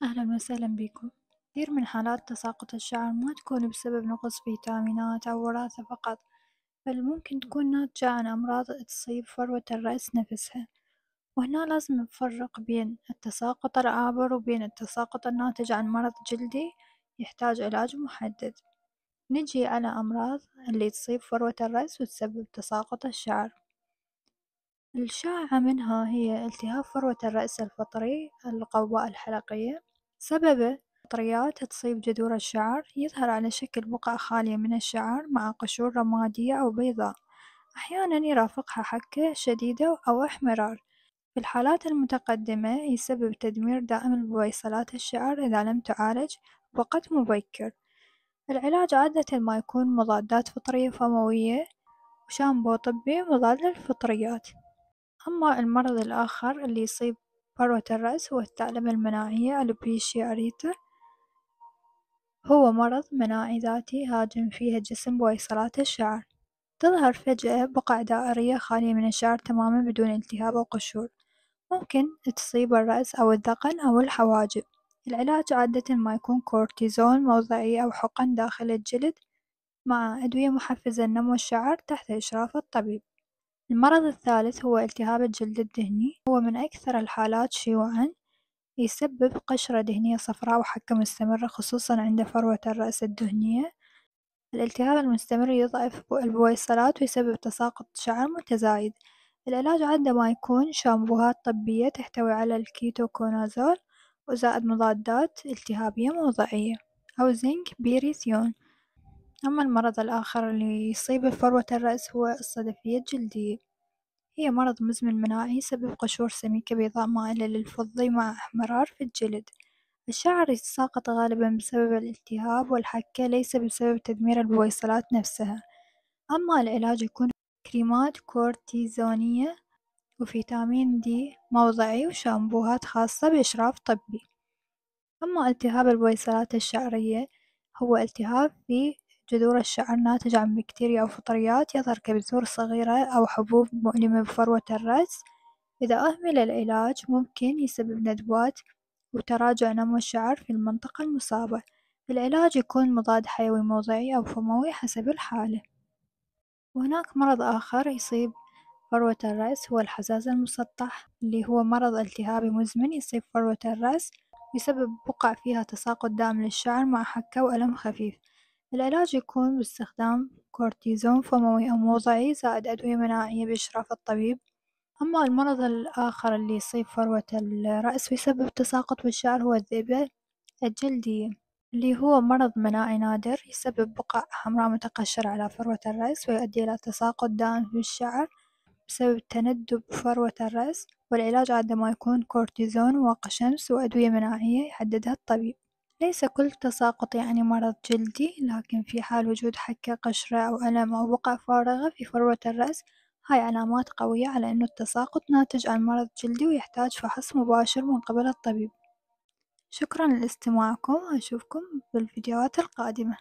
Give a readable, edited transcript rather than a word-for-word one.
أهلا وسهلا بكم. كثير من حالات تساقط الشعر ما تكون بسبب نقص فيتامينات أو وراثة فقط، بل ممكن تكون ناتجة عن أمراض تصيب فروة الرأس نفسها، وهنا لازم نفرق بين التساقط العابر وبين التساقط الناتج عن مرض جلدي يحتاج علاج محدد. نجي على أمراض اللي تصيب فروة الرأس وتسبب تساقط الشعر. الشائعة منها هي التهاب فروة الرأس الفطري القوباء الحلقية. سببه فطريات تصيب جذور الشعر، يظهر على شكل بقع خالية من الشعر مع قشور رمادية أو بيضاء، أحيانا يرافقها حكة شديدة أو احمرار. في الحالات المتقدمة يسبب تدمير دائم لبويصلات الشعر إذا لم تعالج بوقت مبكر. العلاج عادة ما يكون مضادات فطرية فموية وشامبو طبي مضاد للفطريات. أما المرض الآخر اللي يصيب فروة الرأس هو الثعلبة المناعية ألوبيشيا أريتا، هو مرض مناعي ذاتي هاجم فيه الجسم بويصلات الشعر، تظهر فجأة بقع دائرية خالية من الشعر تماما بدون التهاب أو قشور، ممكن تصيب الرأس أو الذقن أو الحواجب. العلاج عادة ما يكون كورتيزون موضعي أو حقن داخل الجلد مع أدوية محفزة لنمو الشعر تحت إشراف الطبيب. المرض الثالث هو التهاب الجلد الدهني، هو من أكثر الحالات شيوعًا، يسبب قشرة دهنية صفراء وحكة مستمرة خصوصًا عند فروة الرأس الدهنية. الالتهاب المستمر يضعف البويصلات ويسبب تساقط شعر متزايد. العلاج عادة ما يكون شامبوهات طبية تحتوي على الكيتوكونازول وزائد مضادات التهابية موضعية أو زنك بيريثيون. أما المرض الآخر اللي يصيب فروة الرأس هو الصدفية الجلدية، هي مرض مزمن مناعي يسبب قشور سميكة بيضاء مائلة للفضي مع احمرار في الجلد. الشعر يتساقط غالبا بسبب الالتهاب والحكة، ليس بسبب تدمير البويصلات نفسها. أما العلاج يكون كريمات كورتيزونية وفيتامين دي موضعي وشامبوهات خاصة بإشراف طبي. أما التهاب البويصلات الشعرية هو التهاب في جذور الشعر ناتج عن بكتيريا أو فطريات، يظهر كبذور صغيرة أو حبوب مؤلمة بفروة الرأس. إذا أهمل العلاج ممكن يسبب ندبات وتراجع نمو الشعر في المنطقة المصابة. العلاج يكون مضاد حيوي موضعي أو فموي حسب الحالة. وهناك مرض آخر يصيب فروة الرأس هو الحزاز المسطح، اللي هو مرض التهابي مزمن يصيب فروة الرأس، يسبب بقع فيها تساقط دائم للشعر مع حكة وألم خفيف. العلاج يكون باستخدام كورتيزون فموي أو موضعي زائد أدوية مناعية بإشراف الطبيب. أما المرض الآخر اللي يصيب فروة الرأس ويسبب تساقط بالشعر هو الذئبة الجلدية، اللي هو مرض مناعي نادر يسبب بقع حمراء متقشرة على فروة الرأس ويؤدي إلى تساقط دائم في الشعر بسبب تندب فروة الرأس. والعلاج عادة ما يكون كورتيزون وواقي شمس وأدوية مناعية يحددها الطبيب. ليس كل تساقط يعني مرض جلدي، لكن في حال وجود حكة قشرة أو ألم أو بقع فارغة في فروة الرأس، هاي علامات قوية على أنه التساقط ناتج عن مرض جلدي ويحتاج فحص مباشر من قبل الطبيب. شكرا لاستماعكم، وأشوفكم بالفيديوهات القادمة.